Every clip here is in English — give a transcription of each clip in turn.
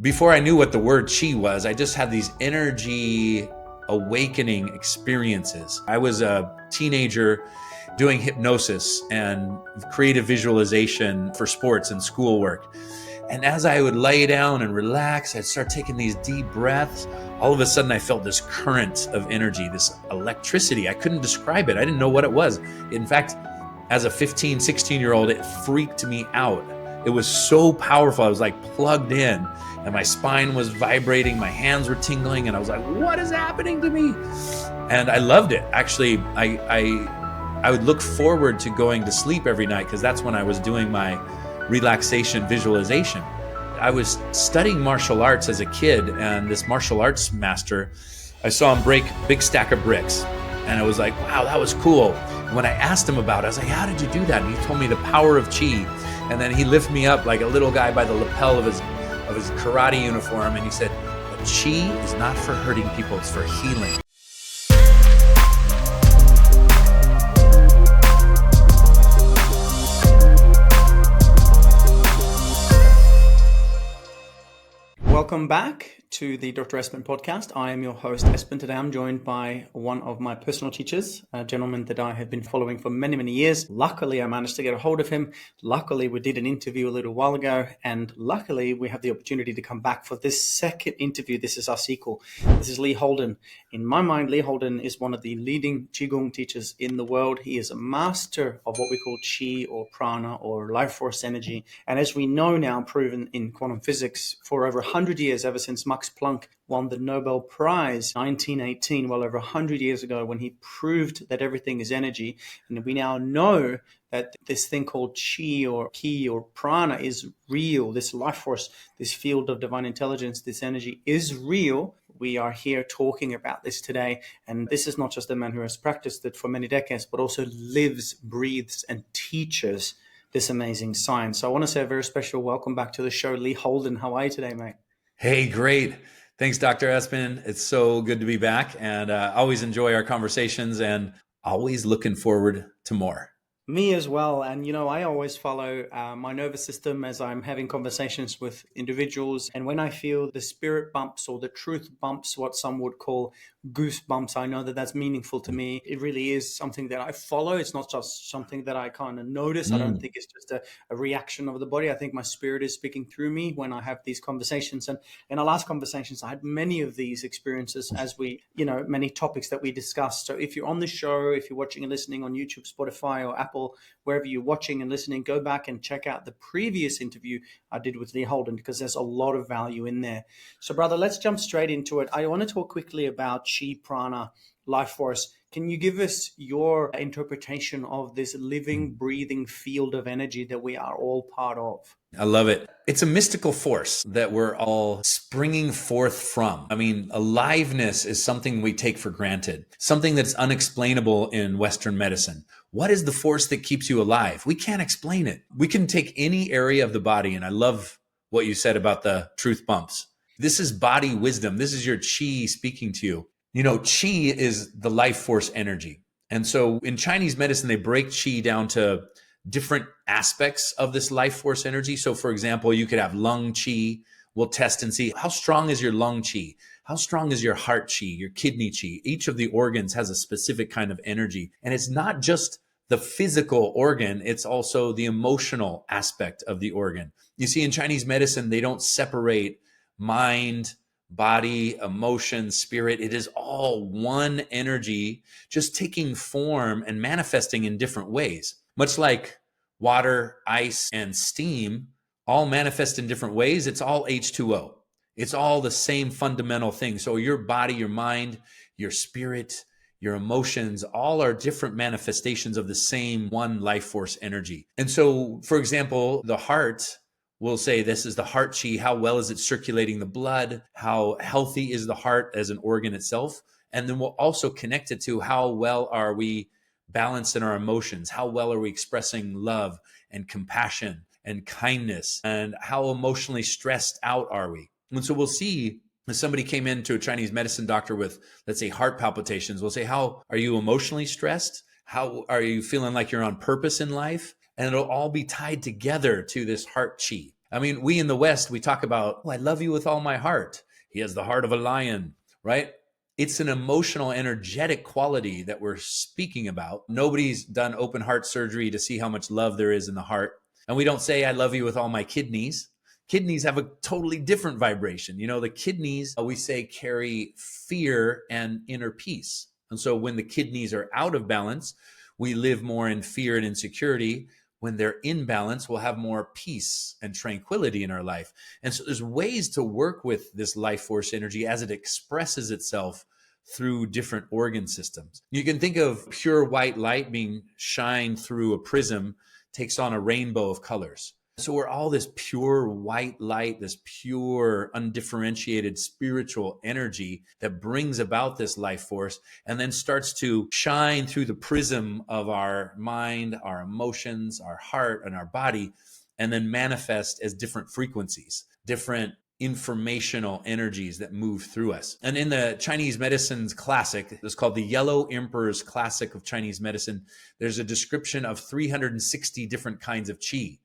Before I knew what the word Qi was, I just had these energy awakening experiences. I was a teenager doing hypnosis and creative visualization for sports and schoolwork. And as I would lay down and relax, I'd start taking these deep breaths. All of a sudden, I felt this current of energy, this electricity. I couldn't describe it. I didn't know what it was. In fact, as a 15, 16-year-old, it freaked me out. It was so powerful. I was like plugged in and my spine was vibrating. My hands were tingling and I was like, what is happening to me? And I loved it. Actually, I would look forward to going to sleep every night because that's when I was doing my relaxation visualization. I was studying martial arts as a kid, and this martial arts master, I saw him break a big stack of bricks. And I was like, wow, that was cool. And when I asked him about it, I was like, how did you do that? And he told me the power of Qi. And then he lifted me up like a little guy by the lapel of his karate uniform. And he said, but Qi is not for hurting people, it's for healing. Welcome back to the Dr. Espen podcast. I am your host, Espen. Today I'm joined by one of my personal teachers, a gentleman that I have been following for many, many years. Luckily, I managed to get a hold of him. Luckily, we did an interview a little while ago. And luckily, we have the opportunity to come back for this second interview. This is our sequel. This is Lee Holden. In my mind, Lee Holden is one of the leading Qigong teachers in the world. He is a master of what we call Qi or prana or life force energy. And as we know now, proven in quantum physics for over 100 years, ever since Max Planck won the Nobel Prize in 1918, well over 100 years ago, when he proved that everything is energy. And we now know that this thing called Qi or Ki or prana is real. This life force, this field of divine intelligence, this energy is real. We are here talking about this today. And this is not just a man who has practiced it for many decades, but also lives, breathes, and teaches this amazing science. So I want to say a very special welcome back to the show, Lee Holden. How are you today, mate? Hey, great. Thanks, Dr. Espen. It's so good to be back, and always enjoy our conversations and always looking forward to more. Me as well. And, I always follow my nervous system as I'm having conversations with individuals. And when I feel the spirit bumps or the truth bumps, what some would call goosebumps, I know that that's meaningful to me. It really is something that I follow. It's not just something that I kind of notice. I don't think it's just a reaction of the body. I think my spirit is speaking through me when I have these conversations. And in our last conversations, I had many of these experiences as we, many topics that we discussed. So if you're on the show, if you're watching and listening on YouTube, Spotify, or Apple, wherever you're watching and listening, go back and check out the previous interview I did with Lee Holden, because there's a lot of value in there. So, brother, let's jump straight into it. I want to talk quickly about Qi, prana, life force. Can you give us your interpretation of this living, breathing field of energy that we are all part of? I love it. It's a mystical force that we're all springing forth from. I mean, aliveness is something we take for granted, something that's unexplainable in Western medicine. What is the force that keeps you alive? We can't explain it. We can take any area of the body, and I love what you said about the truth bumps. This is body wisdom. This is your Qi speaking to you. Qi is the life force energy. And so in Chinese medicine, they break Qi down to different aspects of this life force energy. So for example, you could have lung Qi. We'll test and see how strong is your lung Qi? How strong is your heart Qi, your kidney Qi? Each of the organs has a specific kind of energy. And it's not just the physical organ, it's also the emotional aspect of the organ. You see, in Chinese medicine, they don't separate mind, body, emotion, spirit. It is all one energy, just taking form and manifesting in different ways. Much like water, ice, and steam all manifest in different ways, it's all H2O. It's all the same fundamental thing. So your body, your mind, your spirit, your emotions, all are different manifestations of the same one life force energy. And so, for example, the heart, we'll say this is the heart Qi. How well is it circulating the blood? How healthy is the heart as an organ itself? And then we'll also connect it to how well are we balanced in our emotions? How well are we expressing love and compassion and kindness? And how emotionally stressed out are we? And so we'll see if somebody came into a Chinese medicine doctor with, let's say, heart palpitations, we'll say, how are you emotionally stressed? How are you feeling like you're on purpose in life? And it'll all be tied together to this heart Qi. I mean, we in the West, we talk about, oh, I love you with all my heart. He has the heart of a lion, right? It's an emotional, energetic quality that we're speaking about. Nobody's done open heart surgery to see how much love there is in the heart. And we don't say, I love you with all my kidneys. Kidneys have a totally different vibration. You know, the kidneys, we say, carry fear and inner peace. And so when the kidneys are out of balance, we live more in fear and insecurity. When they're in balance, we'll have more peace and tranquility in our life. And so there's ways to work with this life force energy as it expresses itself through different organ systems. You can think of pure white light being shined through a prism, takes on a rainbow of colors. So we're all this pure white light, this pure, undifferentiated spiritual energy that brings about this life force and then starts to shine through the prism of our mind, our emotions, our heart, and our body, and then manifest as different frequencies, different informational energies that move through us. And in the Chinese medicine's classic, it's called the Yellow Emperor's Classic of Chinese Medicine, there's a description of 360 different kinds of qi.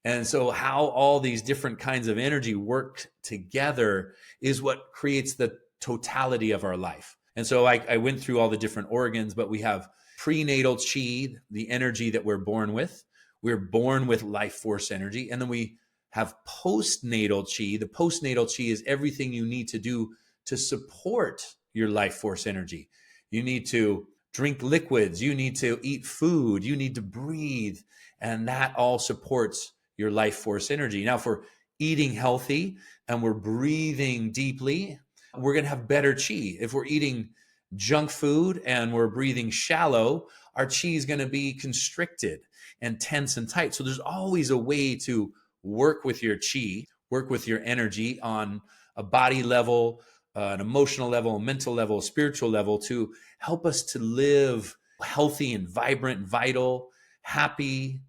And so how all these different kinds of energy work together is what creates the totality of our life. And so I went through all the different organs, but we have prenatal qi, the energy that we're born with. We're born with life force energy. And then we have postnatal qi. The postnatal qi is everything you need to do to support your life force energy. You need to drink liquids. You need to eat food. You need to breathe. And that all supports your life force energy. Now, if we're eating healthy and we're breathing deeply, we're going to have better qi. If we're eating junk food and we're breathing shallow, our qi is going to be constricted and tense and tight. So there's always a way to work with your qi, work with your energy on a body level, an emotional level, a mental level, a spiritual level to help us to live healthy and vibrant, vital, happy,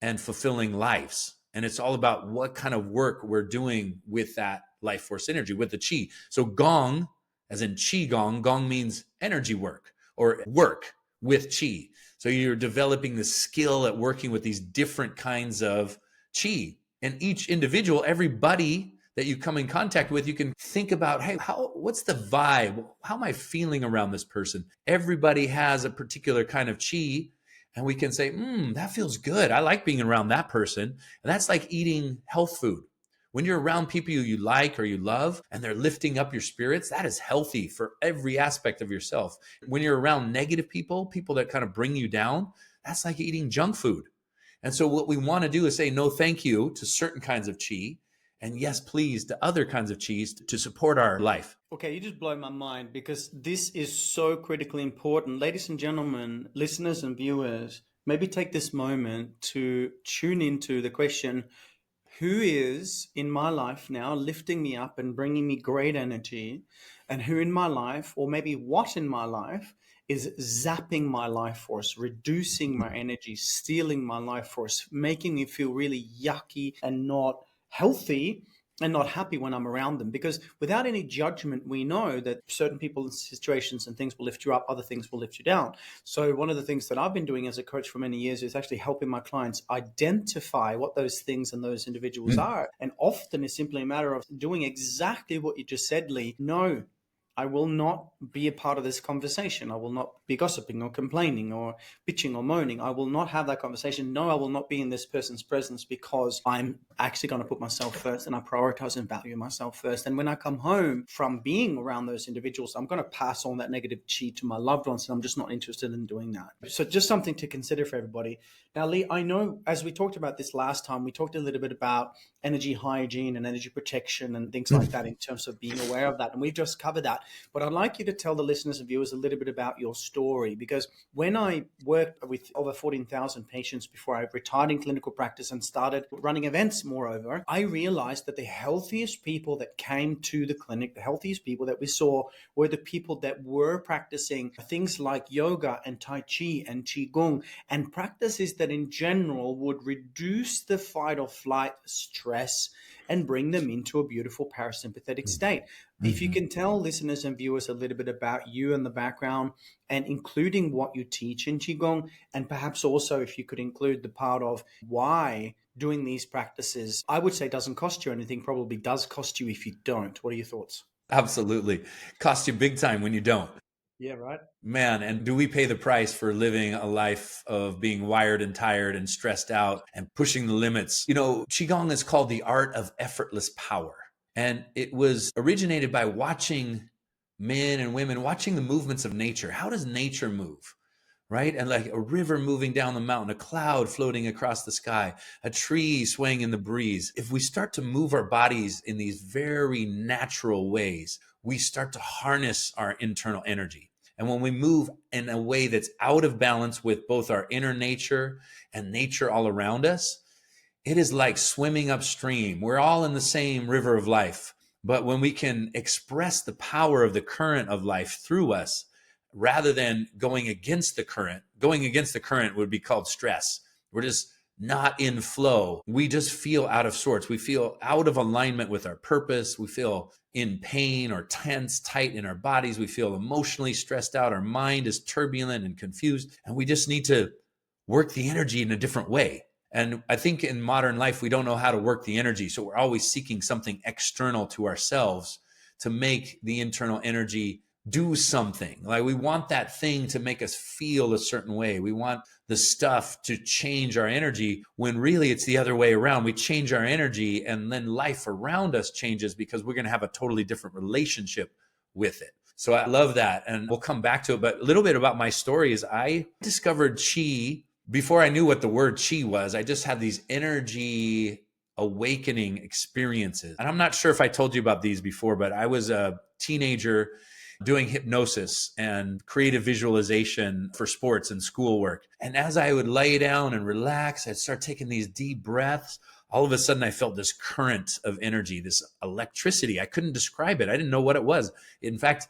and fulfilling lives. And it's all about what kind of work we're doing with that life force energy, with the qi. So gong, as in qigong, gong means energy work or work with qi. So you're developing the skill at working with these different kinds of qi. And each individual, everybody that you come in contact with, you can think about, hey, what's the vibe? How am I feeling around this person? Everybody has a particular kind of qi. And we can say, that feels good. I like being around that person. And that's like eating health food. When you're around people you like or you love, and they're lifting up your spirits, that is healthy for every aspect of yourself. When you're around negative people, people that kind of bring you down, that's like eating junk food. And so what we want to do is say no thank you to certain kinds of qi, and yes, please, to other kinds of qis to support our life. Okay, you just blow my mind because this is so critically important. Ladies and gentlemen, listeners and viewers, maybe take this moment to tune into the question, who is in my life now lifting me up and bringing me great energy? And who in my life, or maybe what in my life, is zapping my life force, reducing my energy, stealing my life force, making me feel really yucky and not healthy and not happy when I'm around them? Because without any judgment, we know that certain people and situations and things will lift you up, other things will lift you down. So one of the things that I've been doing as a coach for many years is actually helping my clients identify what those things and those individuals are. And often it's simply a matter of doing exactly what you just said, Lee. No, I will not be a part of this conversation. I will not be gossiping or complaining or bitching or moaning. I will not have that conversation. No, I will not be in this person's presence because I'm actually going to put myself first and I prioritize and value myself first. And when I come home from being around those individuals, I'm going to pass on that negative qi to my loved ones, and I'm just not interested in doing that. So just something to consider for everybody. Now, Lee, I know as we talked about this last time, we talked a little bit about energy hygiene and energy protection and things like that in terms of being aware of that. And we've just covered that. But I'd like you to tell the listeners and viewers a little bit about your story, because when I worked with over 14,000 patients before I retired in clinical practice and started running events, moreover, I realized that the healthiest people that came to the clinic, the healthiest people that we saw were the people that were practicing things like yoga and Tai Chi and Qigong, and practices that in general would reduce the fight or flight stress and bring them into a beautiful parasympathetic state. If you can tell listeners and viewers a little bit about you and the background, and including what you teach in Qigong, and perhaps also if you could include the part of why doing these practices, I would say doesn't cost you anything, probably does cost you if you don't. What are your thoughts? Absolutely. Costs you big time when you don't. Yeah, right. Man, and do we pay the price for living a life of being wired and tired and stressed out and pushing the limits? Qigong is called the art of effortless power. And it was originated by watching men and women, watching the movements of nature. How does nature move? Right? And like a river moving down the mountain, a cloud floating across the sky, a tree swaying in the breeze. If we start to move our bodies in these very natural ways, we start to harness our internal energy. And when we move in a way that's out of balance with both our inner nature and nature all around us, it is like swimming upstream. We're all in the same river of life. But when we can express the power of the current of life through us, rather than going against the current would be called stress. We're just not in flow. We just feel out of sorts. We feel out of alignment with our purpose. We feel in pain or tense, tight in our bodies. We feel emotionally stressed out. Our mind is turbulent and confused. And we just need to work the energy in a different way. And I think in modern life, we don't know how to work the energy. So we're always seeking something external to ourselves to make the internal energy do something. Like we want that thing to make us feel a certain way. We want the stuff to change our energy when really it's the other way around. We change our energy and then life around us changes because we're going to have a totally different relationship with it. So I love that. And we'll come back to it. But a little bit about my story is I discovered Qi before I knew what the word Qi was. I just had these energy awakening experiences. And I'm not sure if I told you about these before, but I was a teenager doing hypnosis and creative visualization for sports and schoolwork. And as I would lay down and relax, I'd start taking these deep breaths. All of a sudden, I felt this current of energy, this electricity. I couldn't describe it. I didn't know what it was. In fact,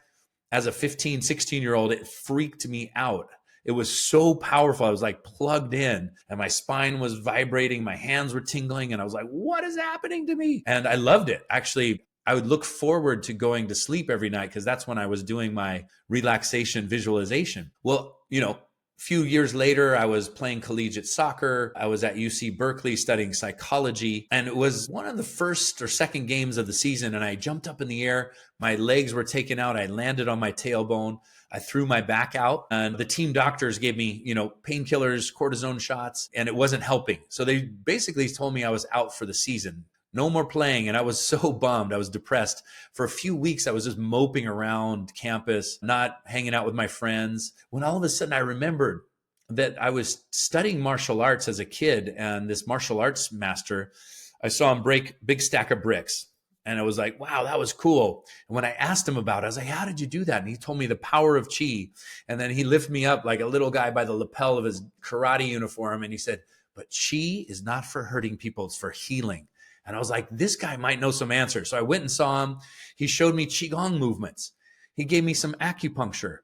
as a 15, 16-year-old, it freaked me out. It was so powerful. I was like plugged in and my spine was vibrating. My hands were tingling. And I was like, what is happening to me? And I loved it. Actually, I would look forward to going to sleep every night because that's when I was doing my relaxation visualization. Well, a few years later, I was playing collegiate soccer. I was at UC Berkeley studying psychology. And it was one of the first or second games of the season. And I jumped up in the air. My legs were taken out. I landed on my tailbone. I threw my back out. And the team doctors gave me, painkillers, cortisone shots, and it wasn't helping. So they basically told me I was out for the season. No more playing. And I was so bummed. I was depressed. For a few weeks, I was just moping around campus, not hanging out with my friends. When all of a sudden I remembered that I was studying martial arts as a kid, and this martial arts master, I saw him break a big stack of bricks. And I was like, wow, that was cool. And when I asked him about it, I was like, how did you do that? And he told me the power of Qi. And then he lifted me up like a little guy by the lapel of his karate uniform. And he said, but Qi is not for hurting people, it's for healing. And I was like, this guy might know some answers. So I went and saw him. He showed me Qigong movements. He gave me some acupuncture.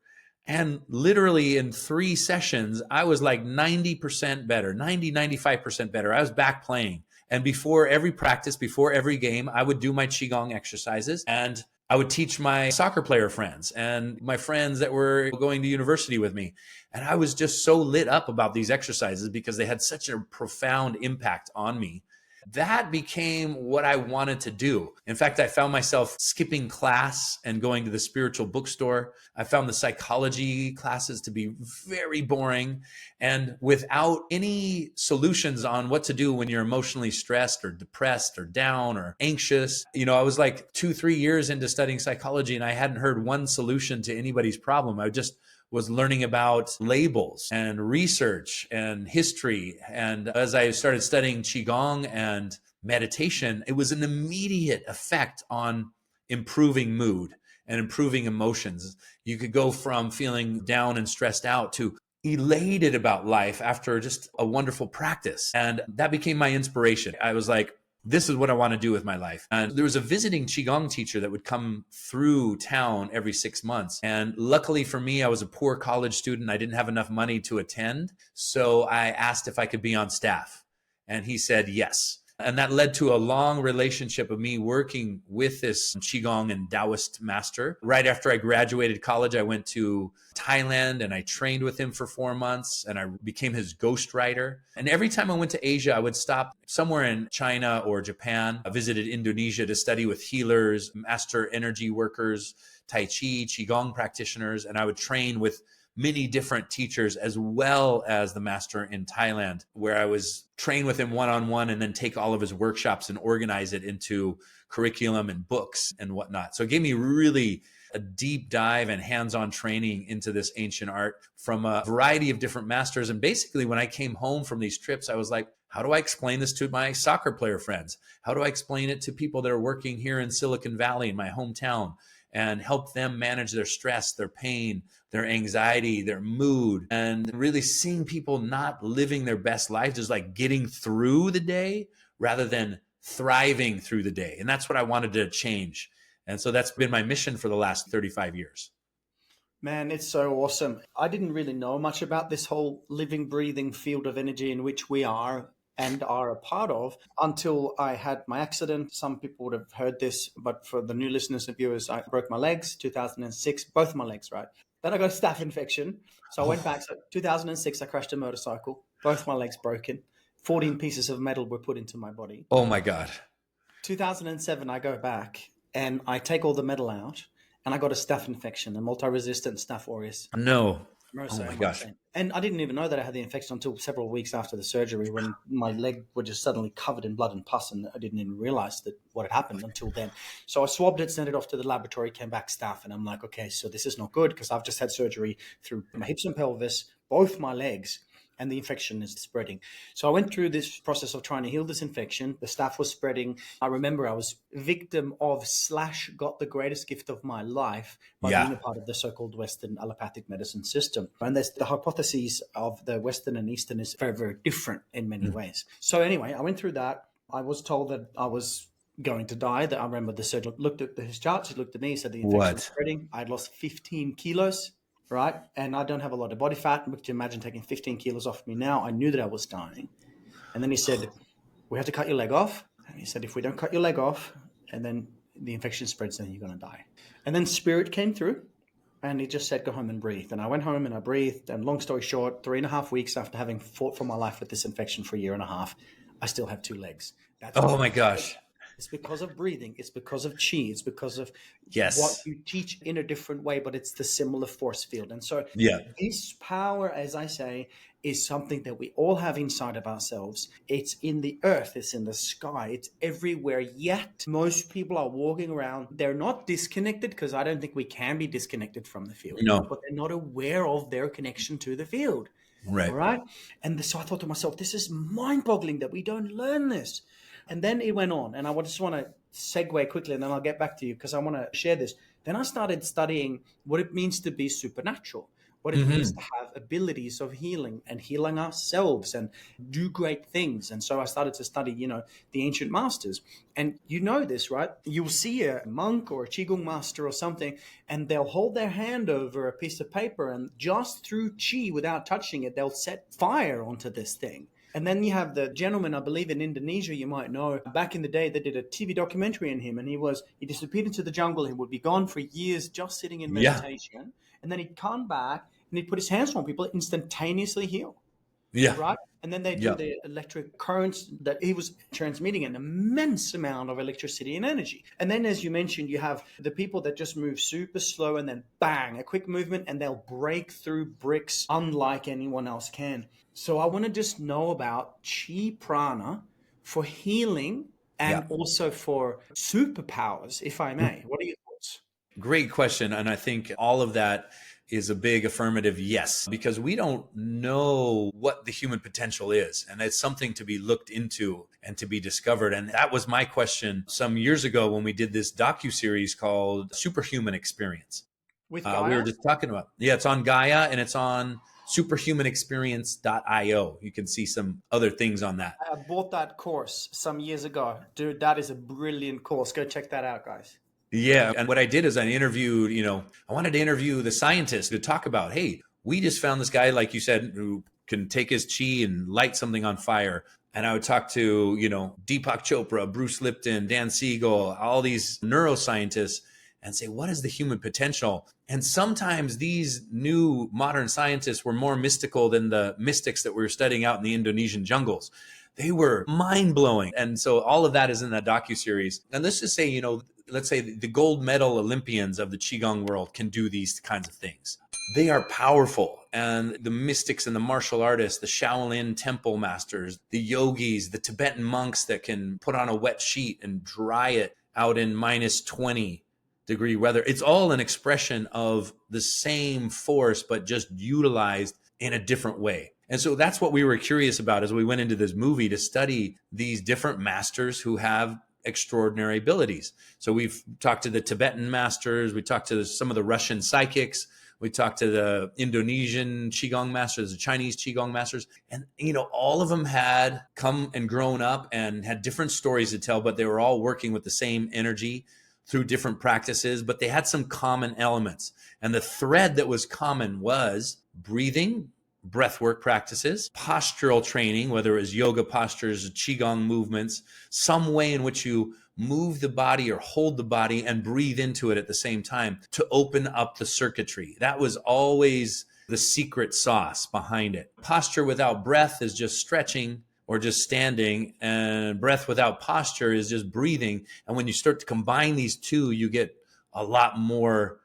And literally in 3 sessions, I was like 90% better, 95% better. I was back playing. And before every practice, before every game, I would do my Qigong exercises. And I would teach my soccer player friends and my friends that were going to university with me. And I was just so lit up about these exercises because they had such a profound impact on me. That became what I wanted to do. In fact, I found myself skipping class and going to the spiritual bookstore. I found the psychology classes to be very boring and without any solutions on what to do when you're emotionally stressed or depressed or down or anxious. I was like 2-3 years into studying psychology and I hadn't heard one solution to anybody's problem. I just was learning about labels and research and history. And as I started studying Qigong and meditation, it was an immediate effect on improving mood and improving emotions. You could go from feeling down and stressed out to elated about life after just a wonderful practice. And that became my inspiration. I was like, this is what I want to do with my life. And there was a visiting Qigong teacher that would come through town every 6 months. And luckily for me, I was a poor college student. I didn't have enough money to attend. So I asked if I could be on staff. And he said yes. And that led to a long relationship of me working with this Qigong and Taoist master. Right after I graduated college, I went to Thailand and I trained with him for 4 months and I became his ghostwriter. And every time I went to Asia, I would stop somewhere in China or Japan. I visited Indonesia to study with healers, master energy workers, Tai Chi, Qigong practitioners, and I would train with many different teachers as well as the master in Thailand, where I was trained with him one-on-one and then take all of his workshops and organize it into curriculum and books and whatnot. So it gave me really a deep dive and hands-on training into this ancient art from a variety of different masters. And basically when I came home from these trips, I was like, how do I explain this to my soccer player friends? How do I explain it to people that are working here in Silicon Valley, in my hometown, and help them manage their stress, their pain, their anxiety, their mood, and really seeing people not living their best lives, just like getting through the day rather than thriving through the day. And that's what I wanted to change. And so that's been my mission for the last 35 years. Man, it's so awesome. I didn't really know much about this whole living, breathing field of energy in which we are and are a part of until I had my accident. Some people would have heard this, but for the new listeners and viewers, I broke my legs, 2006, both my legs, right? Then I got a staph infection. So I went back. So 2006, I crashed a motorcycle, both my legs broken. 14 pieces of metal were put into my body. Oh my God. 2007, I go back and I take all the metal out and I got a staph infection, a multi-resistant Staph aureus. No. MRSA, Oh my gosh. And I didn't even know that I had the infection until several weeks after the surgery, when my leg was just suddenly covered in blood and pus, and I didn't even realize that what had happened until then. So I swabbed it, sent it off to the laboratory, came back staph, and I'm like, okay, so this is not good because I've just had surgery through my hips and pelvis, both my legs, and the infection is spreading. So I went through this process of trying to heal this infection. The staph was spreading. I remember I was victim of / got the greatest gift of my life by being a part of the so-called Western allopathic medicine system. And there's the hypotheses of the Western and Eastern is very, very different in many ways. So anyway, I went through that. I was told that I was going to die. That I remember the surgeon looked at his charts. He looked at me, he said the infection was spreading. I'd lost 15 kilos. Right. And I don't have a lot of body fat. But you imagine taking 15 kilos off me now. I knew that I was dying. And then he said, we have to cut your leg off. And he said, if we don't cut your leg off and then the infection spreads, then you're going to die. And then spirit came through and he just said, go home and breathe. And I went home and I breathed. And long story short, 3.5 weeks after having fought for my life with this infection for 1.5 years, I still have 2 legs. That's my gosh. It's because of breathing. It's because of chi. It's because of Yes. what you teach in a different way, but it's the similar force field. And so this power, as I say, is something that we all have inside of ourselves. It's in the earth. It's in the sky. It's everywhere. Yet most people are walking around. They're not disconnected, because I don't think we can be disconnected from the field. No. But they're not aware of their connection to the field. Right. All right. And so I thought to myself, this is mind-boggling that we don't learn this. And then it went on, and I just want to segue quickly, and then I'll get back to you because I want to share this. Then I started studying what it means to be supernatural, what it means to have abilities of healing and healing ourselves and do great things. And so I started to study, the ancient masters. And you know this, right? You'll see a monk or a Qigong master or something, and they'll hold their hand over a piece of paper, and just through Qi, without touching it, they'll set fire onto this thing. And then you have the gentleman, I believe in Indonesia, you might know, back in the day, they did a TV documentary on him, and he disappeared into the jungle. He would be gone for years just sitting in meditation. And then he'd come back and he'd put his hands on people, instantaneously heal. Yeah. Right. And then they do the electric currents that he was transmitting, an immense amount of electricity and energy. And then, as you mentioned, you have the people that just move super slow and then bang, a quick movement, and they'll break through bricks unlike anyone else can. So I want to just know about Chi Prana for healing and also for superpowers, if I may. What are your thoughts? Great question. And I think all of that is a big affirmative yes, because we don't know what the human potential is. And it's something to be looked into and to be discovered. And that was my question some years ago when we did this docuseries called Superhuman Experience. With Gaia? We were just talking about, it's on Gaia and it's on superhumanexperience.io. You can see some other things on that. I bought that course some years ago. Dude, that is a brilliant course. Go check that out, guys. Yeah. And what I did is I interviewed, I wanted to interview the scientists to talk about, hey, we just found this guy, like you said, who can take his chi and light something on fire. And I would talk to, Deepak Chopra, Bruce Lipton, Dan Siegel, all these neuroscientists, and say, what is the human potential? And sometimes these new modern scientists were more mystical than the mystics that we were studying out in the Indonesian jungles. They were mind-blowing. And so all of that is in that docuseries. And let's just say, let's say the gold medal Olympians of the Qigong world can do these kinds of things. They are powerful. And the mystics and the martial artists, the Shaolin temple masters, the yogis, the Tibetan monks that can put on a wet sheet and dry it out in minus 20-degree weather. It's all an expression of the same force, but just utilized in a different way. And so that's what we were curious about as we went into this movie, to study these different masters who have extraordinary abilities. So we've talked to the Tibetan masters, we talked to some of the Russian psychics, we talked to the Indonesian Qigong masters, the Chinese Qigong masters, and all of them had come and grown up and had different stories to tell, but they were all working with the same energy through different practices, but they had some common elements. And the thread that was common was breathing, breathwork practices, postural training, whether it was yoga postures, Qigong movements, some way in which you move the body or hold the body and breathe into it at the same time to open up the circuitry. That was always the secret sauce behind it. Posture without breath is just stretching or just standing, and breath without posture is just breathing. And when you start to combine these two, you get a lot more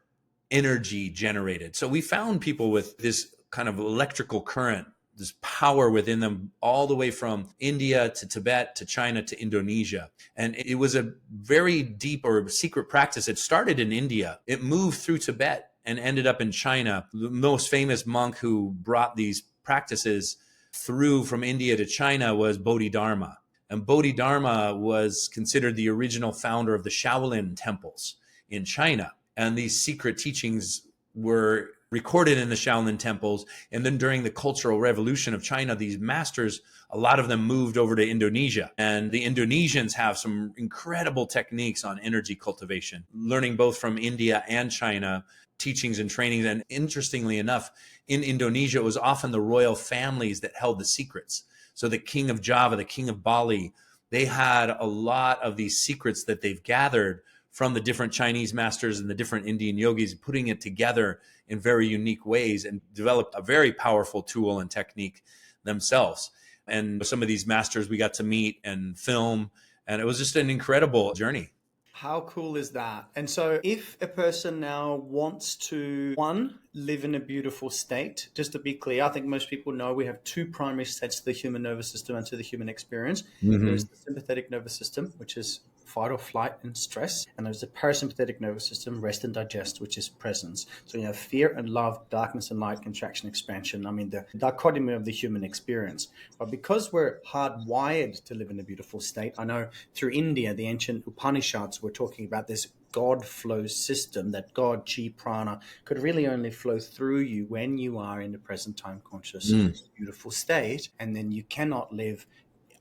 energy generated. So we found people with this kind of electrical current, this power within them, all the way from India to Tibet to China to Indonesia. And it was a very deep or secret practice. It started in India. It moved through Tibet and ended up in China. The most famous monk who brought these practices through from India to China was Bodhidharma. And Bodhidharma was considered the original founder of the Shaolin temples in China. And these secret teachings were recorded in the Shaolin temples. And then during the Cultural Revolution of China, these masters, a lot of them moved over to Indonesia. And the Indonesians have some incredible techniques on energy cultivation, learning both from India and China, teachings and trainings. And interestingly enough, in Indonesia, it was often the royal families that held the secrets. So the king of Java, the king of Bali, they had a lot of these secrets that they've gathered from the different Chinese masters and the different Indian yogis, putting it together in very unique ways and developed a very powerful tool and technique themselves. And some of these masters we got to meet and film, and it was just an incredible journey. How cool is that? And so if a person now wants to, one, live in a beautiful state, just to be clear, I think most people know we have two primary states to the human nervous system and to the human experience. Mm-hmm. There's the sympathetic nervous system, which is fight or flight and stress. And there's the parasympathetic nervous system, rest and digest, which is presence. So you have fear and love, darkness and light, contraction, expansion. I mean, the dichotomy of the human experience. But because we're hardwired to live in a beautiful state, I know through India, the ancient Upanishads were talking about this God flow system, that God, chi, prana, could really only flow through you when you are in the present time conscious, beautiful state. And then you cannot live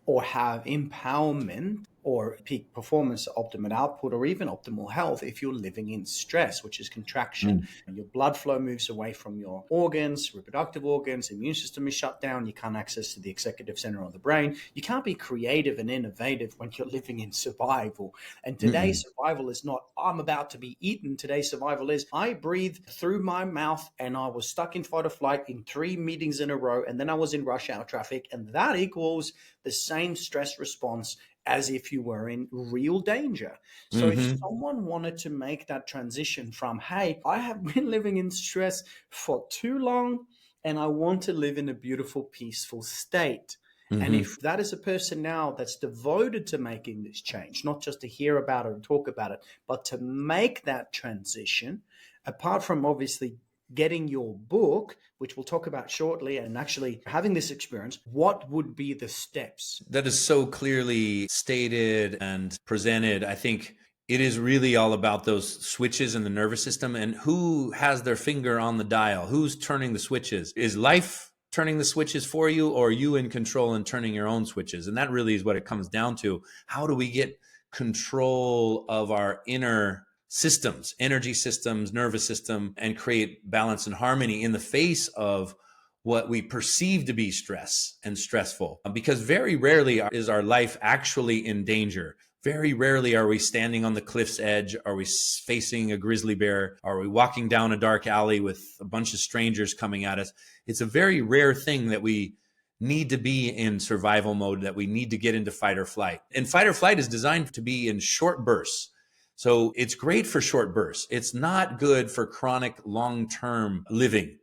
or have empowerment or peak performance, optimal output, or even optimal health if you're living in stress, which is contraction. Your blood flow moves away from your organs, reproductive organs, immune system is shut down, you can't access to the executive center of the brain. You can't be creative and innovative when you're living in survival. And today's survival is not, I'm about to be eaten. Today's survival is, I breathed through my mouth and I was stuck in fight or flight in 3 meetings in a row, and then I was in rush hour traffic, and that equals the same stress response as if you were in real danger. So if someone wanted to make that transition from, hey, I have been living in stress for too long and I want to live in a beautiful, peaceful state. And if that is a person now that's devoted to making this change, not just to hear about it and talk about it, but to make that transition, apart from obviously getting your book, which we'll talk about shortly, and actually having this experience, what would be the steps? That is so clearly stated and presented. I think it is really all about those switches in the nervous system and who has their finger on the dial, who's turning the switches. Is life turning the switches for you, or are you in control and turning your own switches? And that really is what it comes down to. How do we get control of our inner systems, energy systems, nervous system, and create balance and harmony in the face of what we perceive to be stress and stressful, because very rarely is our life actually in danger. Very rarely are we standing on the cliff's edge. Are we facing a grizzly bear? Are we walking down a dark alley with a bunch of strangers coming at us? It's a very rare thing that we need to be in survival mode, that we need to get into fight or flight. And fight or flight is designed to be in short bursts. So it's great for short bursts. It's not good for chronic long-term living.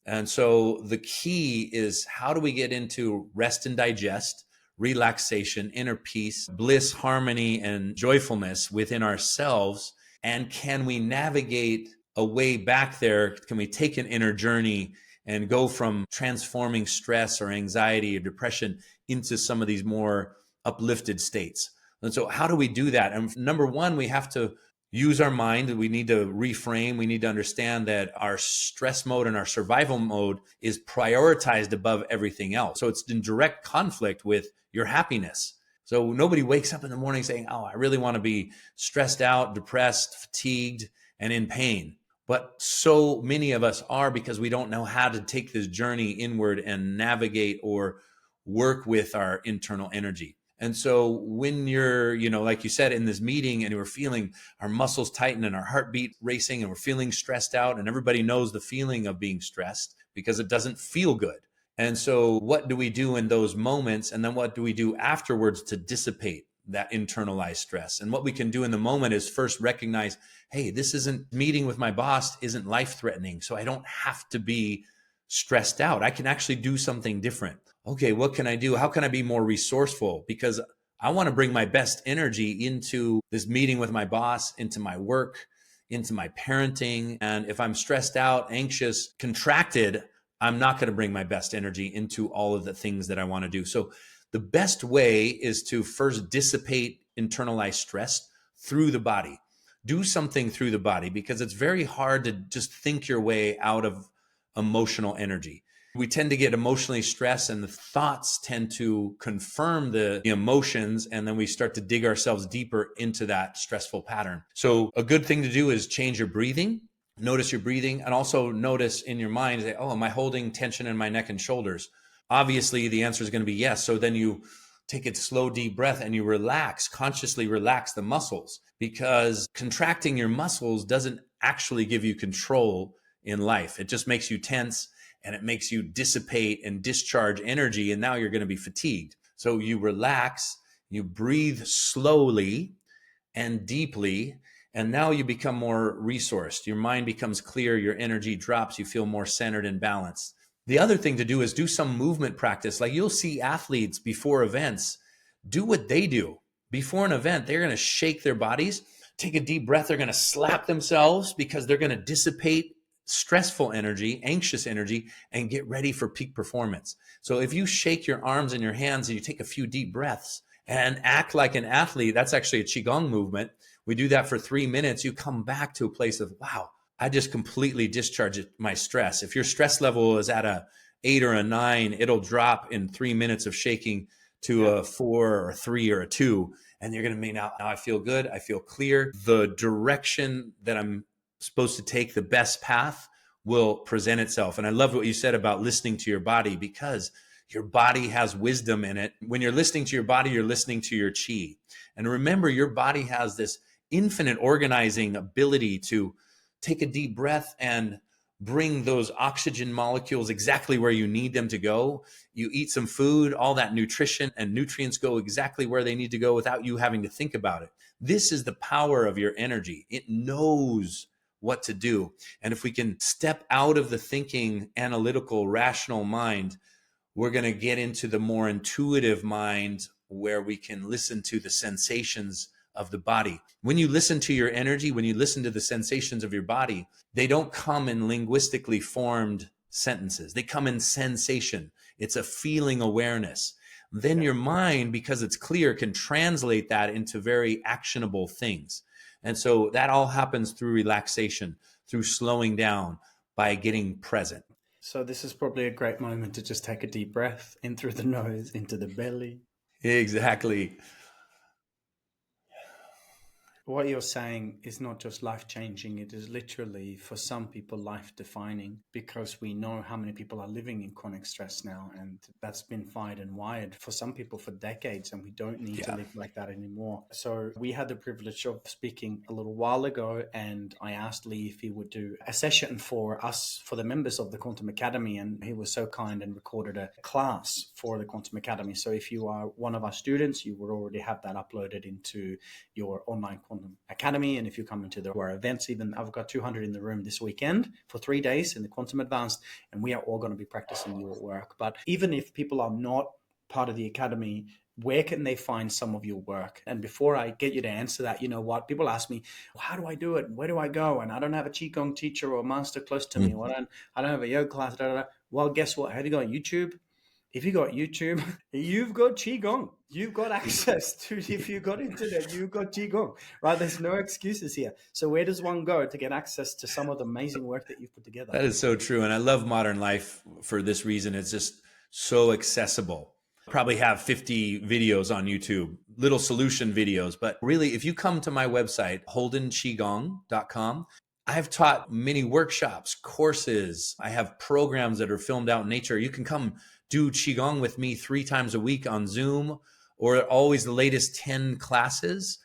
And so the key is, how do we get into rest and digest, relaxation, inner peace, bliss, harmony, and joyfulness within ourselves? And can we navigate a way back there? Can we take an inner journey and go from transforming stress or anxiety or depression into some of these more uplifted states? And so how do we do that? And number one, we have to use our mind. We need to reframe. We need to understand that our stress mode and our survival mode is prioritized above everything else. So it's in direct conflict with your happiness. So nobody wakes up in the morning saying, oh, I really want to be stressed out, depressed, fatigued, and in pain. But so many of us are, because we don't know how to take this journey inward and navigate or work with our internal energy. And so when you're, like you said, in this meeting and we're feeling our muscles tighten and our heartbeat racing and we're feeling stressed out, and everybody knows the feeling of being stressed because it doesn't feel good. And so what do we do in those moments? And then what do we do afterwards to dissipate that internalized stress? And what we can do in the moment is first recognize, hey, this isn't, meeting with my boss isn't life-threatening, so I don't have to be stressed out. I can actually do something different. Okay, what can I do? How can I be more resourceful? Because I want to bring my best energy into this meeting with my boss, into my work, into my parenting. And if I'm stressed out, anxious, contracted, I'm not going to bring my best energy into all of the things that I want to do. So the best way is to first dissipate internalized stress through the body. Do something through the body, because it's very hard to just think your way out of emotional energy. We tend to get emotionally stressed, and the thoughts tend to confirm the emotions, and then we start to dig ourselves deeper into that stressful pattern. So a good thing to do is change your breathing. Notice your breathing, and also notice in your mind, say, oh, am I holding tension in my neck and shoulders? Obviously, the answer is going to be yes. So then you take a slow, deep breath and you relax, consciously relax the muscles, because contracting your muscles doesn't actually give you control in life. It just makes you tense, and it makes you dissipate and discharge energy, and now you're going to be fatigued. So you relax, you breathe slowly and deeply, and now you become more resourced. Your mind becomes clear, your energy drops, you feel more centered and balanced. The other thing to do is do some movement practice. Like, you'll see athletes before events do what they do. Before an event, they're going to shake their bodies, take a deep breath, they're going to slap themselves, because they're going to dissipate stressful energy, anxious energy, and get ready for peak performance. So if you shake your arms and your hands and you take a few deep breaths and act like an athlete, that's actually a Qigong movement. We do that for 3 minutes. You come back to a place of, wow, I just completely discharged my stress. If your stress level is at a 8 or a 9, it'll drop in 3 minutes of shaking to a 4 or a 3 or a 2. And you're going to be, now I feel good. I feel clear. The direction that I'm supposed to take, the best path, will present itself. And I love what you said about listening to your body, because your body has wisdom in it. When you're listening to your body, you're listening to your chi. And remember, your body has this infinite organizing ability to take a deep breath and bring those oxygen molecules exactly where you need them to go. You eat some food, all that nutrition and nutrients go exactly where they need to go without you having to think about it. This is the power of your energy. It knows what to do. And if we can step out of the thinking, analytical, rational mind, we're going to get into the more intuitive mind, where we can listen to the sensations of the body. When you listen to your energy, when you listen to the sensations of your body, they don't come in linguistically formed sentences. They come in sensation. It's a feeling awareness. Then your mind, because it's clear, can translate that into very actionable things. And so that all happens through relaxation, through slowing down, by getting present. So this is probably a great moment to just take a deep breath in through the nose, into the belly. Exactly. What you're saying is not just life-changing, it is literally, for some people, life-defining, because we know how many people are living in chronic stress now, and that's been fired and wired for some people for decades, and we don't need to live like that anymore. So we had the privilege of speaking a little while ago, and I asked Lee if he would do a session for us, for the members of the Quantum Academy, and he was so kind and recorded a class for the Quantum Academy. So if you are one of our students, you would already have that uploaded into your online Quantum Academy. And if you come into our events, even I've got 200 in the room this weekend for 3 days in the Quantum Advanced, and we are all going to be practicing your work. But even if people are not part of the Academy, where can they find some of your work? And before I get you to answer that, you know what? People ask me, well, how do I do it? Where do I go? And I don't have a Qigong teacher or master close to me. Or I don't have a yoga class. Well, guess what? Have you got YouTube? If you got YouTube, you've got Qigong. You've got access to, if you've got internet, you've got Qigong, right? There's no excuses here. So where does one go to get access to some of the amazing work that you've put together? That is so true. And I love modern life for this reason. It's just so accessible. Probably have 50 videos on YouTube, little solution videos. But really, if you come to my website, holdenqigong.com, I've taught many workshops, courses. I have programs that are filmed out in nature. You can come do Qigong with me 3 times a week on Zoom, or always the latest 10 classes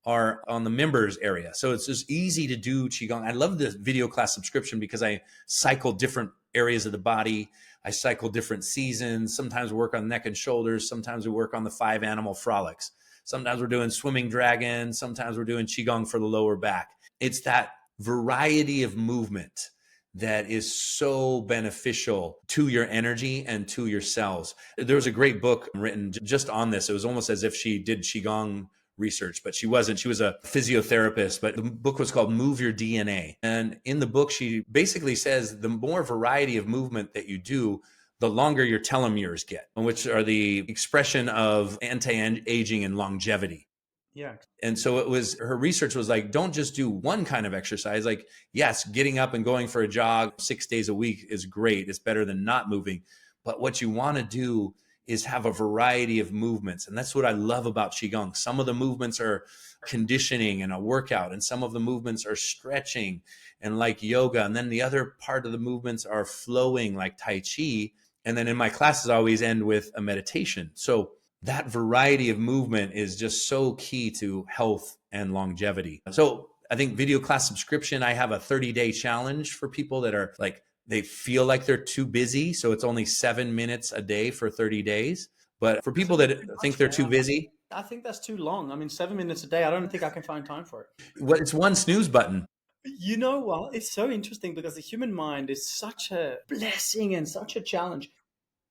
are on the members area. So it's just easy to do Qigong. I love the video class subscription because I cycle different areas of the body. I cycle different seasons. Sometimes we work on neck and shoulders. Sometimes we work on the 5 animal frolics. Sometimes we're doing swimming dragon. Sometimes we're doing Qigong for the lower back. It's that variety of movement that is so beneficial to your energy and to your cells. There was a great book written just on this. It was almost as if she did Qigong research, but she wasn't. She was a physiotherapist, but the book was called Move Your DNA. And in the book, she basically says the more variety of movement that you do, the longer your telomeres get, which are the expression of anti-aging and longevity. Yeah. And so her research was like, don't just do one kind of exercise. Like, yes, getting up and going for a jog 6 days a week is great. It's better than not moving. But what you want to do is have a variety of movements. And that's what I love about Qigong. Some of the movements are conditioning and a workout, and some of the movements are stretching and like yoga. And then the other part of the movements are flowing like Tai Chi. And then in my classes, I always end with a meditation. So that variety of movement is just so key to health and longevity. So I think video class subscription, I have a 30-day challenge for people that are like, they feel like they're too busy. So it's only 7 minutes a day for 30 days. But for people that think they're too busy, I think that's too long. I mean, 7 minutes a day, I don't think I can find time for it. well, it's one snooze button. You know what? It's so interesting because the human mind is such a blessing and such a challenge.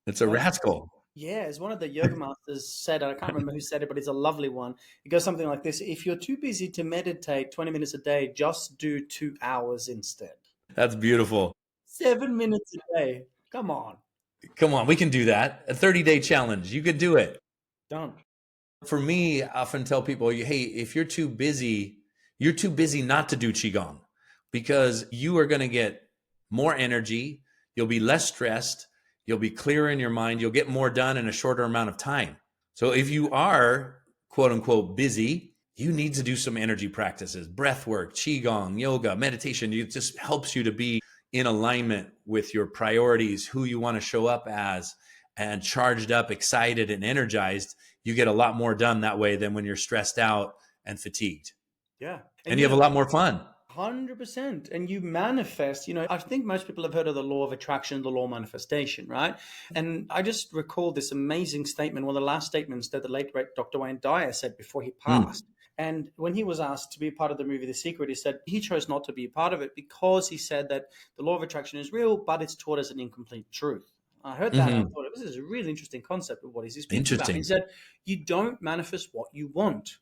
It's a rascal. Yeah, as one of the yoga masters said, I can't remember who said it, but it's a lovely one. It goes something like this: if you're too busy to meditate 20 minutes a day, just do 2 hours instead. That's beautiful. 7 minutes a day. Come on. Come on, we can do that. A 30-day challenge. You could do it. Done. For me, I often tell people, hey, if you're too busy not to do Qigong, because you are going to get more energy. You'll be less stressed. You'll be clearer in your mind. You'll get more done in a shorter amount of time. So if you are, quote unquote, busy, you need to do some energy practices, breath work, Qigong, yoga, meditation. It just helps you to be in alignment with your priorities, who you want to show up as, and charged up, excited, and energized. You get a lot more done that way than when you're stressed out and fatigued. Yeah. And you have a lot more fun. 100%. And you manifest, I think most people have heard of the law of attraction, the law of manifestation, right? And I just recall this amazing statement, one of the last statements that the late great Dr. Wayne Dyer said before he passed. And when he was asked to be a part of the movie The Secret, he said he chose not to be a part of it because he said that the law of attraction is real, but it's taught as an incomplete truth. I heard that and I thought, this is a really interesting concept of what is he speaking about. He said, you don't manifest what you want.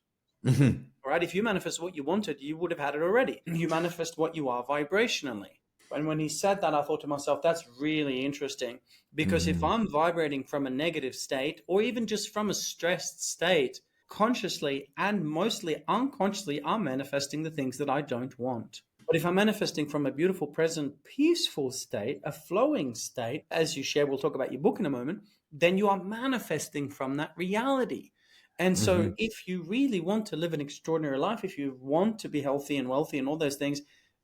All right, if you manifest what you wanted, you would have had it already. You manifest what you are vibrationally. And when he said that, I thought to myself, that's really interesting. Because if I'm vibrating from a negative state, or even just from a stressed state, consciously and mostly unconsciously, I'm manifesting the things that I don't want. But if I'm manifesting from a beautiful, present, peaceful state, a flowing state, as you share, we'll talk about your book in a moment, then you are manifesting from that reality. And so Hmm. if you really want to live an extraordinary life, if you want to be healthy and wealthy and all those things,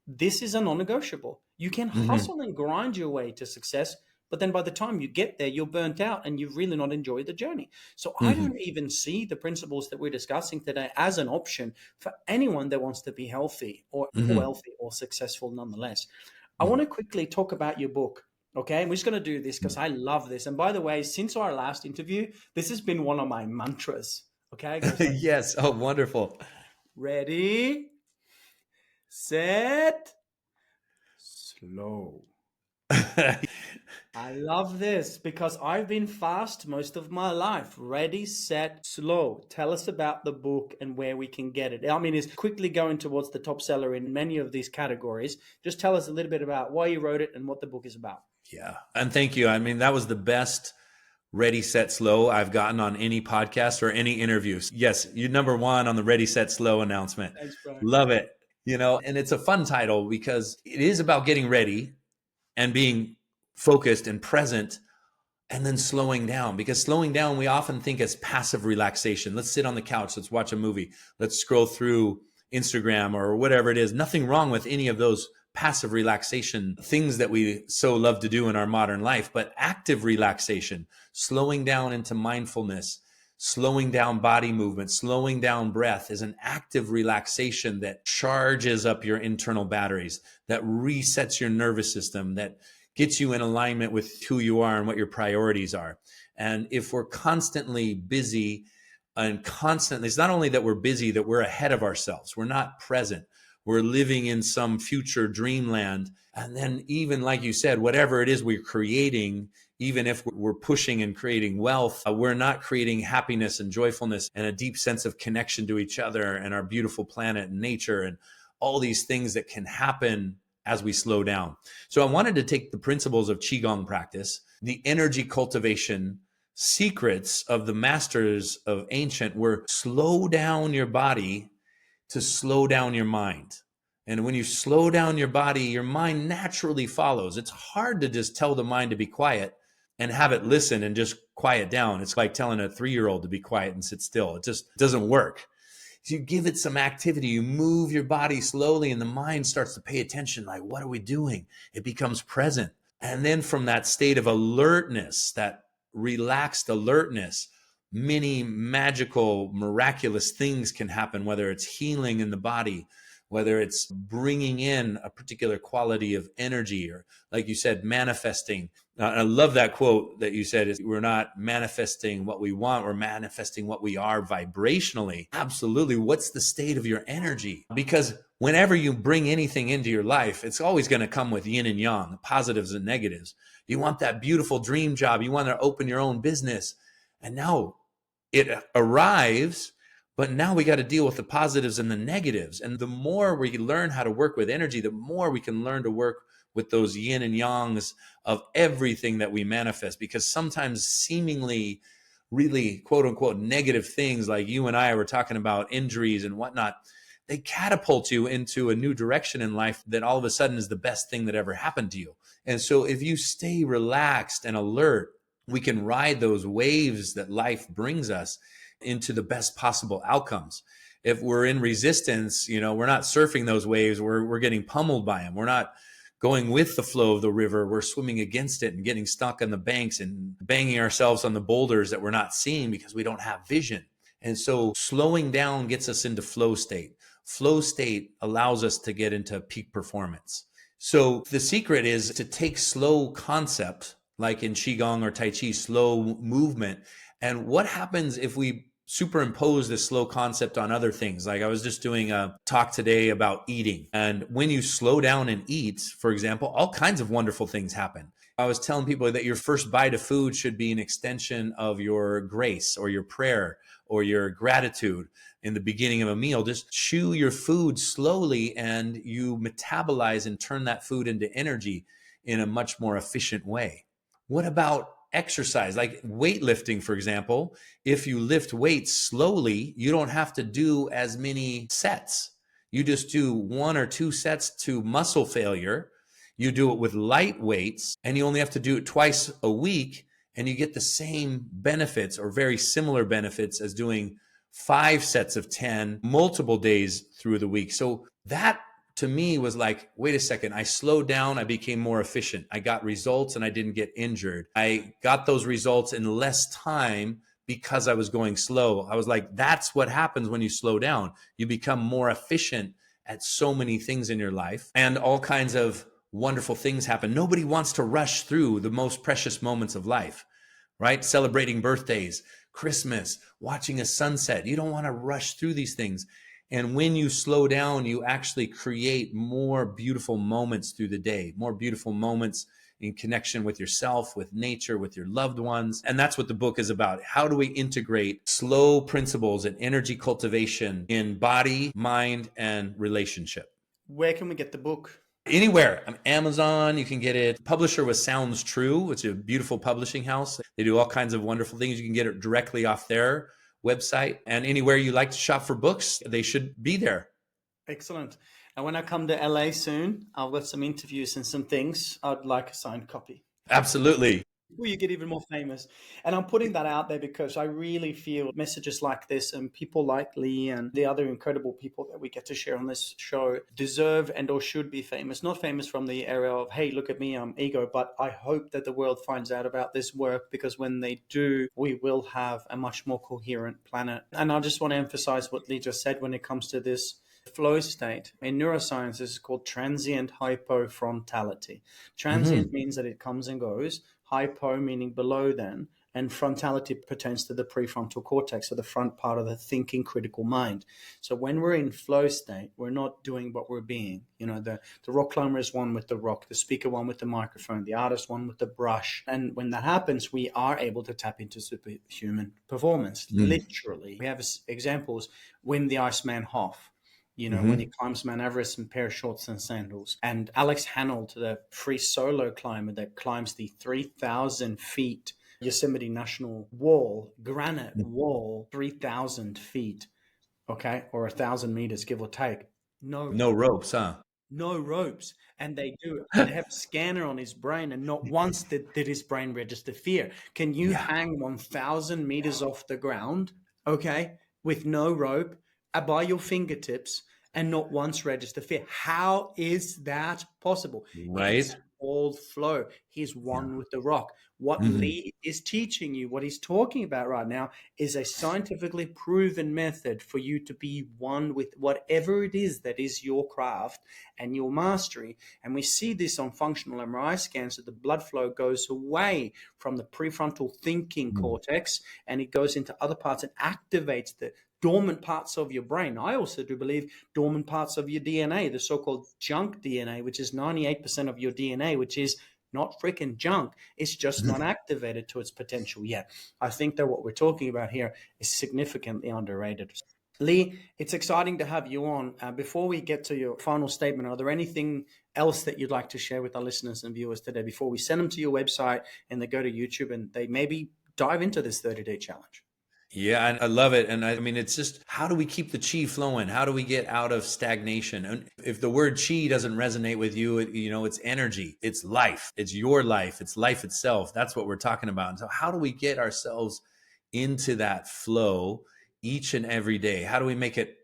this is a non-negotiable. You can Hmm. hustle and grind your way to success, but then by the time you get there, you're burnt out and you've really not enjoyed the journey. So I Hmm. don't even see the principles that we're discussing today as an option for anyone that wants to be healthy or Hmm. wealthy or successful nonetheless. I want Hmm. to quickly talk about your book. Okay, and we're just going to do this because I love this. And by the way, since our last interview, this has been one of my mantras. Okay, it goes like this. Yes. Oh, wonderful. Ready, set, slow. I love this because I've been fast most of my life. Ready, set, slow. Tell us about the book and where we can get it. I mean, it's quickly going towards the top seller in many of these categories. Just tell us a little bit about why you wrote it and what the book is about. Yeah. And thank you. I mean, that was the best ready, set, slow I've gotten on any podcast or any interviews. Yes, you're number one on the ready, set, slow announcement. Thanks, bro. Love it. And it's a fun title because it is about getting ready and being focused and present and then slowing down, because slowing down we often think as passive relaxation. Let's sit on the couch, let's watch a movie, let's scroll through Instagram or whatever it is. Nothing wrong with any of those passive relaxation things that we so love to do in our modern life, but active relaxation, slowing down into mindfulness, slowing down body movement, slowing down breath, is an active relaxation that charges up your internal batteries, that resets your nervous system, that gets you in alignment with who you are and what your priorities are. And if we're constantly busy and constantly, it's not only that we're busy, that we're ahead of ourselves. We're not present. We're living in some future dreamland. And then even like you said, whatever it is we're creating, even if we're pushing and creating wealth, we're not creating happiness and joyfulness and a deep sense of connection to each other and our beautiful planet and nature and all these things that can happen as we slow down. So I wanted to take the principles of Qigong practice, the energy cultivation secrets of the masters of ancient were slow down your body to slow down your mind. And when you slow down your body, your mind naturally follows. It's hard to just tell the mind to be quiet and have it listen and just quiet down. It's like telling a 3-year-old to be quiet and sit still. It just doesn't work. So you give it some activity, you move your body slowly, and the mind starts to pay attention. Like, what are we doing? It becomes present. And then from that state of alertness, that relaxed alertness, many magical, miraculous things can happen, whether it's healing in the body, whether it's bringing in a particular quality of energy, or like you said, manifesting. I love that quote that you said, is we're not manifesting what we want, we're manifesting what we are vibrationally. Absolutely. What's the state of your energy? Because whenever you bring anything into your life, it's always going to come with yin and yang, positives and negatives. You want that beautiful dream job. You want to open your own business. And now it arrives, but now we got to deal with the positives and the negatives. And the more we learn how to work with energy, the more we can learn to work with those yin and yangs of everything that we manifest. Because sometimes seemingly really quote unquote negative things, like you and I were talking about, injuries and whatnot, they catapult you into a new direction in life that all of a sudden is the best thing that ever happened to you. And so if you stay relaxed and alert, we can ride those waves that life brings us into the best possible outcomes. If we're in resistance, we're not surfing those waves, we're getting pummeled by them. We're not going with the flow of the river, we're swimming against it and getting stuck on the banks and banging ourselves on the boulders that we're not seeing because we don't have vision. And so slowing down gets us into flow state. Flow state allows us to get into peak performance. So the secret is to take slow concept, like in Qigong or Tai Chi, slow movement. And what happens if we superimpose this slow concept on other things? Like I was just doing a talk today about eating. And when you slow down and eat, for example, all kinds of wonderful things happen. I was telling people that your first bite of food should be an extension of your grace or your prayer or your gratitude in the beginning of a meal. Just chew your food slowly and you metabolize and turn that food into energy in a much more efficient way. What about exercise? Like weightlifting, for example. If you lift weights slowly, you don't have to do as many sets. You just do 1 or 2 sets to muscle failure. You do it with light weights and you only have to do it twice a week. and you get the same benefits or very similar benefits as doing 5 sets of 10 multiple days through the week. So that to me was like, wait a second, I slowed down, I became more efficient. I got results and I didn't get injured. I got those results in less time because I was going slow. I was like, that's what happens when you slow down. You become more efficient at so many things in your life, and all kinds of wonderful things happen. Nobody wants to rush through the most precious moments of life, right? Celebrating birthdays, Christmas, watching a sunset. You don't want to rush through these things. And when you slow down, you actually create more beautiful moments through the day, more beautiful moments in connection with yourself, with nature, with your loved ones. And that's what the book is about. How do we integrate slow principles and energy cultivation in body, mind, and relationship? Where can we get the book? Anywhere. On Amazon, you can get it. Publisher was Sounds True, which is a beautiful publishing house. They do all kinds of wonderful things. You can get it directly off their website. And anywhere you like to shop for books, they should be there. Excellent. And when I come to LA soon, I've got some interviews and some things. I'd like a signed copy. Absolutely. Before you get even more famous. And I'm putting that out there because I really feel messages like this and people like Lee and the other incredible people that we get to share on this show deserve and or should be famous. Not famous from the area of, hey, look at me, I'm ego, but I hope that the world finds out about this work, because when they do, we will have a much more coherent planet. And I just want to emphasize what Lee just said when it comes to this flow state. In neuroscience, this is called transient hypofrontality. Transient means that it comes and goes. Hypo meaning below then, and frontality pertains to the prefrontal cortex, so the front part of the thinking critical mind. So when we're in flow state, we're not doing what we're being. You know, the rock climber is one with the rock, the speaker one with the microphone, the artist one with the brush. And when that happens, we are able to tap into superhuman performance, literally. We have examples, Wim the Iceman Hof. You know, when he climbs Mount Everest in pair of shorts and sandals. And Alex Honnold, the free solo climber that climbs the 3,000 feet Yosemite National Wall, granite wall, 3,000 feet, okay, or 1,000 meters, give or take. No ropes, huh? No ropes. And they have a scanner on his brain, and not once did his brain register fear. Can you hang 1,000 meters off the ground, okay, with no rope, by your fingertips, and not once register fear? How is that possible? Right. It's called flow. He's one with the rock. What Lee is teaching you, what he's talking about right now, is a scientifically proven method for you to be one with whatever it is that is your craft and your mastery. And we see this on functional MRI scans, that the blood flow goes away from the prefrontal thinking cortex, and it goes into other parts and activates the dormant parts of your brain. I also do believe dormant parts of your DNA, the so-called junk DNA, which is 98% of your DNA, which is not freaking junk. It's just not activated to its potential yet. I think that what we're talking about here is significantly underrated. Lee, it's exciting to have you on. Before we get to your final statement, are there anything else that you'd like to share with our listeners and viewers today before we send them to your website and they go to YouTube and they maybe dive into this 30-day challenge? Yeah, I love it. And I mean, it's just, how do we keep the chi flowing? How do we get out of stagnation? And if the word chi doesn't resonate with you, it's energy, it's life, it's your life, it's life itself. That's what we're talking about. And so how do we get ourselves into that flow each and every day? How do we make it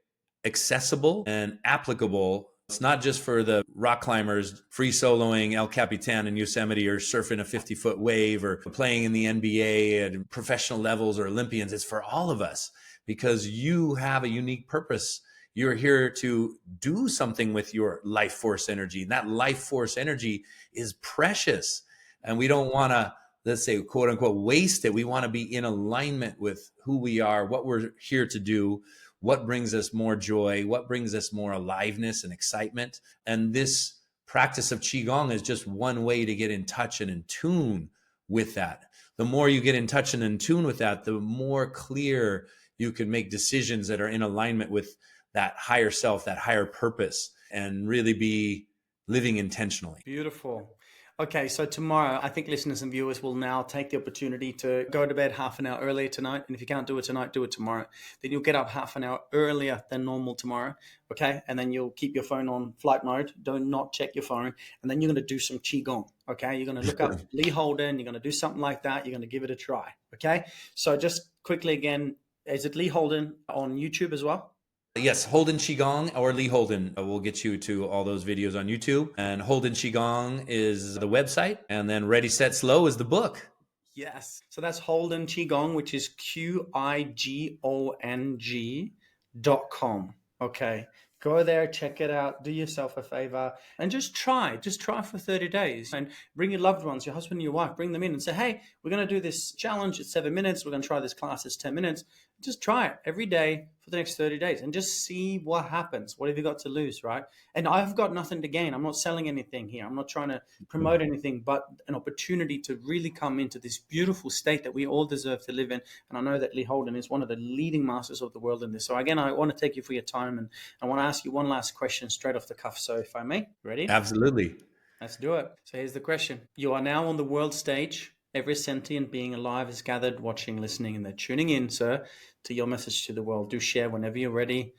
accessible and applicable? It's not just for the rock climbers free soloing El Capitan in Yosemite, or surfing a 50-foot wave, or playing in the NBA at professional levels, or Olympians. It's for all of us, because you have a unique purpose. You're here to do something with your life force energy. And that life force energy is precious. And we don't want to, let's say, quote unquote, waste it. We want to be in alignment with who we are, what we're here to do, what brings us more joy, what brings us more aliveness and excitement. And this practice of Qigong is just one way to get in touch and in tune with that. The more you get in touch and in tune with that, the more clear you can make decisions that are in alignment with that higher self, that higher purpose, and really be living intentionally. Beautiful. Okay, so tomorrow, I think listeners and viewers will now take the opportunity to go to bed half an hour earlier tonight. And if you can't do it tonight, do it tomorrow. Then you'll get up half an hour earlier than normal tomorrow. Okay, and then you'll keep your phone on flight mode. Do not check your phone. And then you're going to do some Qigong. Okay, you're going to look up Lee Holden. You're going to do something like that. You're going to give it a try. Okay, so just quickly again, is it Lee Holden on YouTube as well? Yes, Holden Qigong or Lee Holden will get you to all those videos on YouTube. And Holden Qigong is the website. And then Ready, Set, Slow is the book. Yes. So that's Holden Qigong, which is QIGONG.com. Okay. Go there, check it out, do yourself a favor, and just try for 30 days and bring your loved ones, your husband and your wife, bring them in and say, hey, we're going to do this challenge. It's 7 minutes. We're going to try this class. It's 10 minutes. Just try it every day for the next 30 days and just see what happens. What have you got to lose, right? And I've got nothing to gain. I'm not selling anything here. I'm not trying to promote anything, but an opportunity to really come into this beautiful state that we all deserve to live in. And I know that Lee Holden is one of the leading masters of the world in this. So again, I want to take you for your time, and I want to ask you one last question straight off the cuff. So if I may, ready? Absolutely. Let's do it. So here's the question. You are now on the world stage. Every sentient being alive is gathered, watching, listening, and they're tuning in, sir, to your message to the world. Do share whenever you're ready.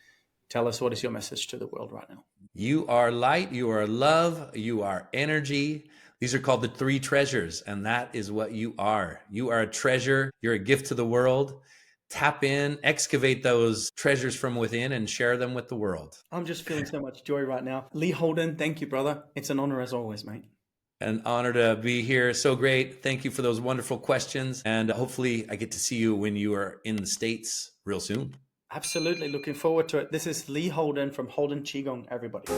Tell us, what is your message to the world right now? You are light, you are love, you are energy. These are called the three treasures, and that is what you are. You are a treasure. You're a gift to the world. Tap in, excavate those treasures from within, and share them with the world. I'm just feeling so much joy right now. Lee Holden, thank you, brother. It's an honor as always, mate. An honor to be here. So great. Thank you for those wonderful questions. And hopefully I get to see you when you are in the States real soon. Absolutely. Looking forward to it. This is Lee Holden from Holden Qigong, everybody.